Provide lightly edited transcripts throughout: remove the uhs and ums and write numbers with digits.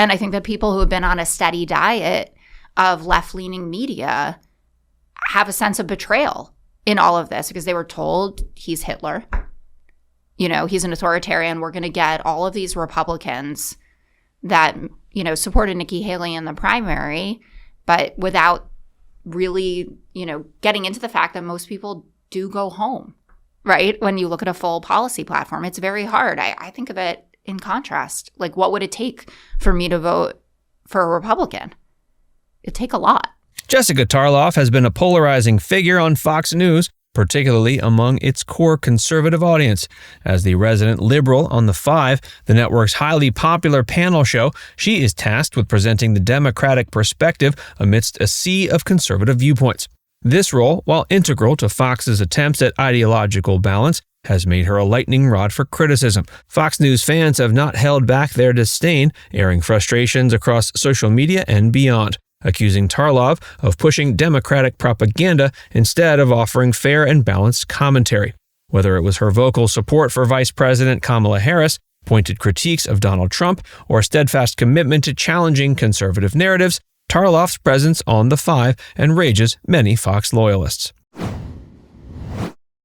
And I think that people who have been on a steady diet of left-leaning media have a sense of betrayal in all of this because they were told he's Hitler. He's an authoritarian. We're going to get all of these Republicans that, supported Nikki Haley in the primary, but without really, getting into the fact that most people do go home, right? When you look at a full policy platform, it's very hard. I think of it in contrast. Like, what would it take for me to vote for a Republican? It'd take a lot. Jessica Tarlov has been a polarizing figure on Fox News, particularly among its core conservative audience. As the resident liberal on The Five, the network's highly popular panel show, she is tasked with presenting the Democratic perspective amidst a sea of conservative viewpoints. This role, while integral to Fox's attempts at ideological balance, has made her a lightning rod for criticism. Fox News fans have not held back their disdain, airing frustrations across social media and beyond, accusing Tarlov of pushing Democratic propaganda instead of offering fair and balanced commentary. Whether it was her vocal support for Vice President Kamala Harris, pointed critiques of Donald Trump, or steadfast commitment to challenging conservative narratives, Tarlov's presence on The Five enrages many Fox loyalists.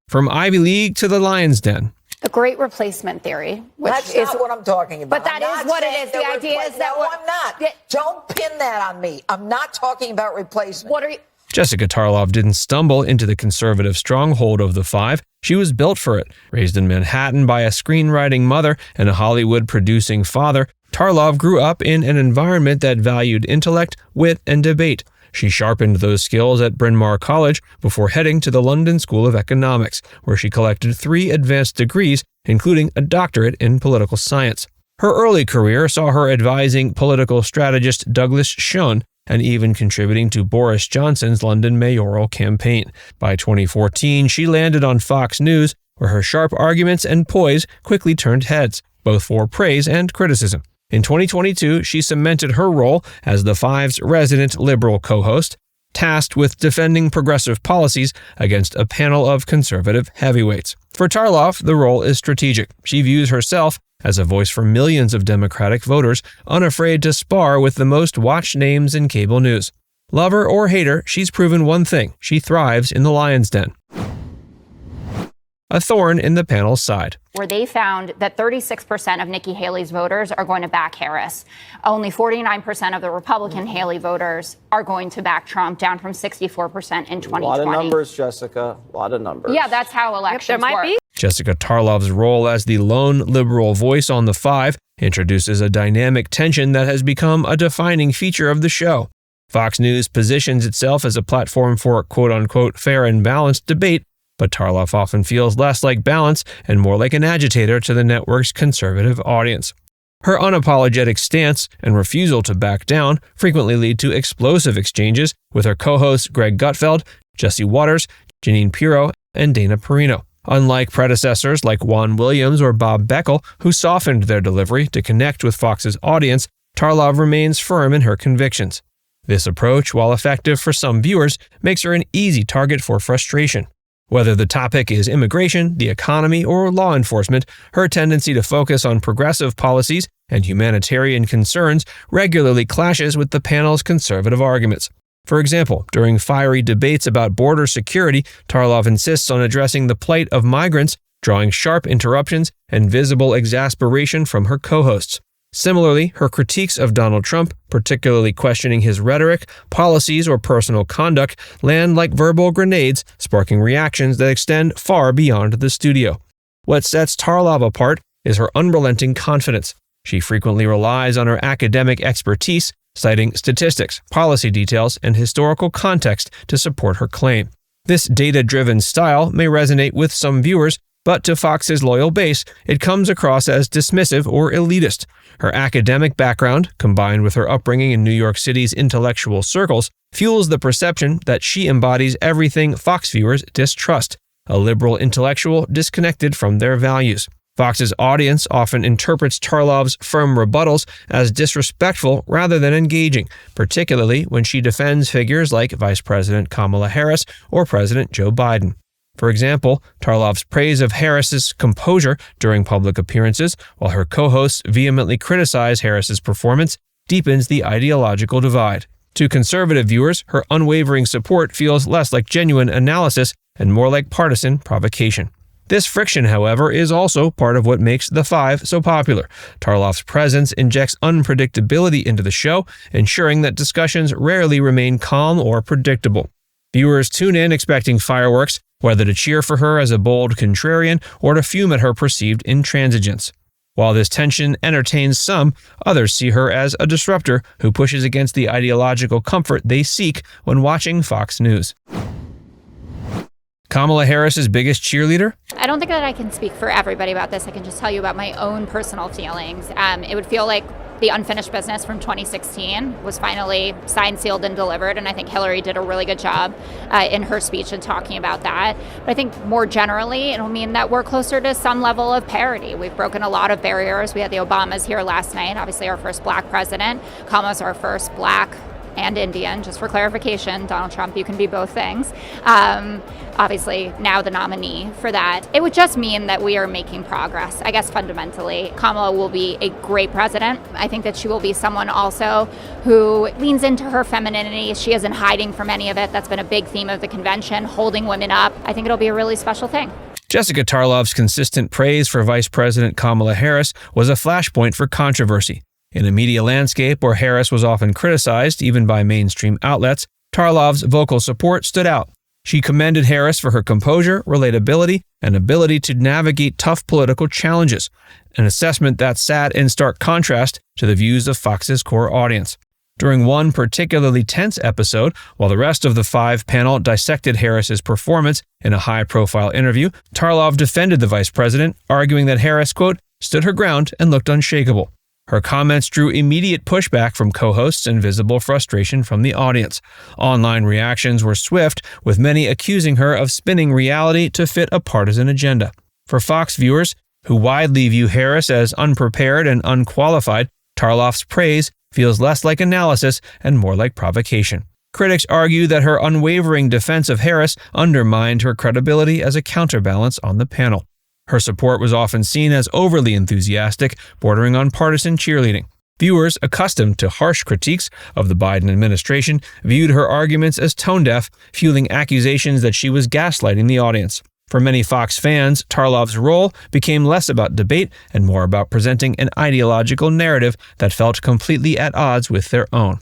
From Ivy League to the Lion's Den. The great replacement theory. That's not what I'm talking about. But that is what it is. The idea is that... No, I'm not. Don't pin that on me. I'm not talking about replacement. What are you... Jessica Tarlov didn't stumble into the conservative stronghold of The Five. She was built for it. Raised in Manhattan by a screenwriting mother and a Hollywood-producing father, Tarlov grew up in an environment that valued intellect, wit, and debate. She sharpened those skills at Bryn Mawr College before heading to the London School of Economics, where she collected 3 advanced degrees, including a doctorate in political science. Her early career saw her advising political strategist Douglas Schoen and even contributing to Boris Johnson's London mayoral campaign. By 2014, she landed on Fox News, where her sharp arguments and poise quickly turned heads, both for praise and criticism. In 2022, she cemented her role as The Five's resident liberal co-host, tasked with defending progressive policies against a panel of conservative heavyweights. For Tarlov, the role is strategic. She views herself as a voice for millions of Democratic voters, unafraid to spar with the most watched names in cable news. Lover or hater, she's proven one thing: she thrives in the Lion's Den. A thorn in the panel's side. Where they found that 36% of Nikki Haley's voters are going to back Harris. Only 49% of the Republican Haley voters are going to back Trump, down from 64% in 2020. A lot of numbers, Jessica. A lot of numbers. Yeah, that's how elections work. Jessica Tarlov's role as the lone liberal voice on The Five introduces a dynamic tension that has become a defining feature of the show. Fox News positions itself as a platform for quote-unquote fair and balanced debate, but Tarlov often feels less like balance and more like an agitator to the network's conservative audience. Her unapologetic stance and refusal to back down frequently lead to explosive exchanges with her co-hosts Greg Gutfeld, Jesse Waters, Jeanine Pirro, and Dana Perino. Unlike predecessors like Juan Williams or Bob Beckel, who softened their delivery to connect with Fox's audience, Tarlov remains firm in her convictions. This approach, while effective for some viewers, makes her an easy target for frustration. Whether the topic is immigration, the economy, or law enforcement, her tendency to focus on progressive policies and humanitarian concerns regularly clashes with the panel's conservative arguments. For example, during fiery debates about border security, Tarlov insists on addressing the plight of migrants, drawing sharp interruptions and visible exasperation from her co-hosts. Similarly, her critiques of Donald Trump, particularly questioning his rhetoric, policies, or personal conduct, land like verbal grenades, sparking reactions that extend far beyond the studio. What sets Tarlov apart is her unrelenting confidence. She frequently relies on her academic expertise, citing statistics, policy details, and historical context to support her claim. This data-driven style may resonate with some viewers, but to Fox's loyal base, it comes across as dismissive or elitist. Her academic background, combined with her upbringing in New York City's intellectual circles, fuels the perception that she embodies everything Fox viewers distrust, a liberal intellectual disconnected from their values. Fox's audience often interprets Tarlov's firm rebuttals as disrespectful rather than engaging, particularly when she defends figures like Vice President Kamala Harris or President Joe Biden. For example, Tarlov's praise of Harris's composure during public appearances, while her co-hosts vehemently criticize Harris's performance, deepens the ideological divide. To conservative viewers, her unwavering support feels less like genuine analysis and more like partisan provocation. This friction, however, is also part of what makes The Five so popular. Tarlov's presence injects unpredictability into the show, ensuring that discussions rarely remain calm or predictable. Viewers tune in expecting fireworks, whether to cheer for her as a bold contrarian or to fume at her perceived intransigence. While this tension entertains some, others see her as a disruptor who pushes against the ideological comfort they seek when watching Fox News. Kamala Harris's biggest cheerleader? I don't think that I can speak for everybody about this. I can just tell you about my own personal feelings. It would feel like the unfinished business from 2016 was finally signed, sealed, and delivered, and I think Hillary did a really good job in her speech in talking about that. But I think more generally, it'll mean that we're closer to some level of parity. We've broken a lot of barriers. We had the Obamas here last night, obviously our first black president. Kamala's our first black and Indian, just for clarification. Donald Trump, you can be both things. Obviously, now the nominee for that. It would just mean that we are making progress, I guess, fundamentally. Kamala will be a great president. I think that she will be someone also who leans into her femininity. She isn't hiding from any of it. That's been a big theme of the convention, holding women up. I think it'll be a really special thing. Jessica Tarlov's consistent praise for Vice President Kamala Harris was a flashpoint for controversy. In a media landscape where Harris was often criticized, even by mainstream outlets, Tarlov's vocal support stood out. She commended Harris for her composure, relatability, and ability to navigate tough political challenges, an assessment that sat in stark contrast to the views of Fox's core audience. During one particularly tense episode, while the rest of the Five panel dissected Harris's performance in a high-profile interview, Tarlov defended the vice president, arguing that Harris, quote, stood her ground and looked unshakable. Her comments drew immediate pushback from co-hosts and visible frustration from the audience. Online reactions were swift, with many accusing her of spinning reality to fit a partisan agenda. For Fox viewers, who widely view Harris as unprepared and unqualified, Tarlov's praise feels less like analysis and more like provocation. Critics argue that her unwavering defense of Harris undermined her credibility as a counterbalance on the panel. Her support was often seen as overly enthusiastic, bordering on partisan cheerleading. Viewers accustomed to harsh critiques of the Biden administration viewed her arguments as tone-deaf, fueling accusations that she was gaslighting the audience. For many Fox fans, Tarlov's role became less about debate and more about presenting an ideological narrative that felt completely at odds with their own.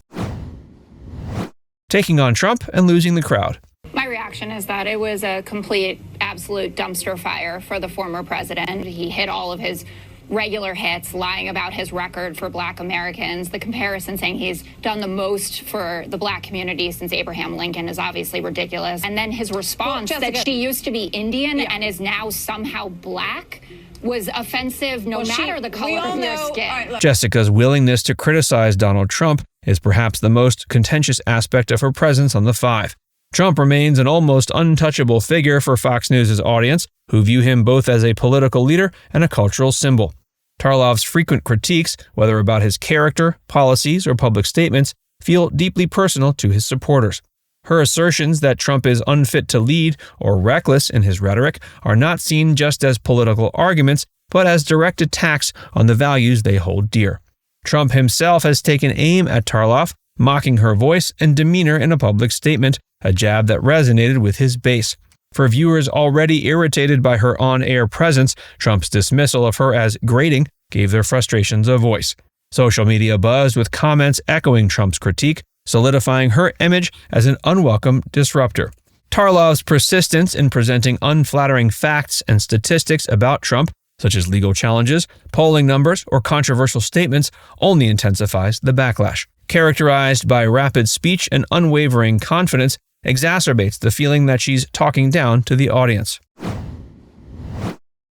Taking on Trump and losing the crowd. My reaction is that it was a complete, absolute dumpster fire for the former president. He hit all of his regular hits, lying about his record for black Americans. The comparison saying he's done the most for the black community since Abraham Lincoln is obviously ridiculous. And then his response that she used to be Indian and is now somehow black was offensive no matter the color of their skin. Jessica's willingness to criticize Donald Trump is perhaps the most contentious aspect of her presence on The Five. Trump remains an almost untouchable figure for Fox News' audience, who view him both as a political leader and a cultural symbol. Tarlov's frequent critiques, whether about his character, policies, or public statements, feel deeply personal to his supporters. Her assertions that Trump is unfit to lead or reckless in his rhetoric are not seen just as political arguments, but as direct attacks on the values they hold dear. Trump himself has taken aim at Tarlov, mocking her voice and demeanor in a public statement, a jab that resonated with his base. For viewers already irritated by her on-air presence, Trump's dismissal of her as grating gave their frustrations a voice. Social media buzzed with comments echoing Trump's critique, solidifying her image as an unwelcome disruptor. Tarlov's persistence in presenting unflattering facts and statistics about Trump, such as legal challenges, polling numbers, or controversial statements, only intensifies the backlash. Characterized by rapid speech and unwavering confidence, exacerbates the feeling that she's talking down to the audience.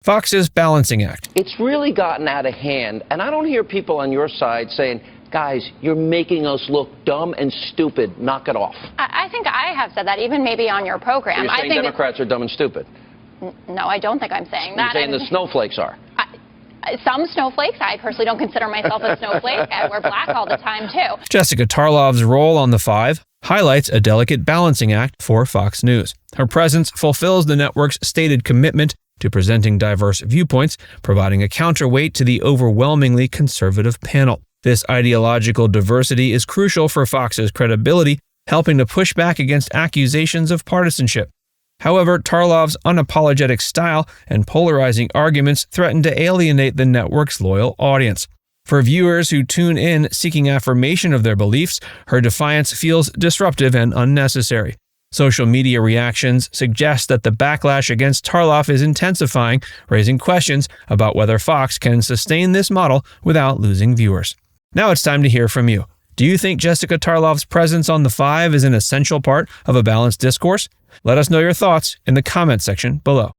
Fox's balancing act. It's really gotten out of hand, and I don't hear people on your side saying, guys, you're making us look dumb and stupid. Knock it off. I think I have said that, even maybe on your program. So you're saying Democrats are dumb and stupid? No, I don't think I'm saying that. You're saying the snowflakes are? Some snowflakes. I personally don't consider myself a snowflake. I wear black all the time, too. Jessica Tarlov's role on The Five highlights a delicate balancing act for Fox News. Her presence fulfills the network's stated commitment to presenting diverse viewpoints, providing a counterweight to the overwhelmingly conservative panel. This ideological diversity is crucial for Fox's credibility, helping to push back against accusations of partisanship. However, Tarlov's unapologetic style and polarizing arguments threaten to alienate the network's loyal audience. For viewers who tune in seeking affirmation of their beliefs, her defiance feels disruptive and unnecessary. Social media reactions suggest that the backlash against Tarlov is intensifying, raising questions about whether Fox can sustain this model without losing viewers. Now it's time to hear from you. Do you think Jessica Tarlov's presence on The Five is an essential part of a balanced discourse? Let us know your thoughts in the comment section below.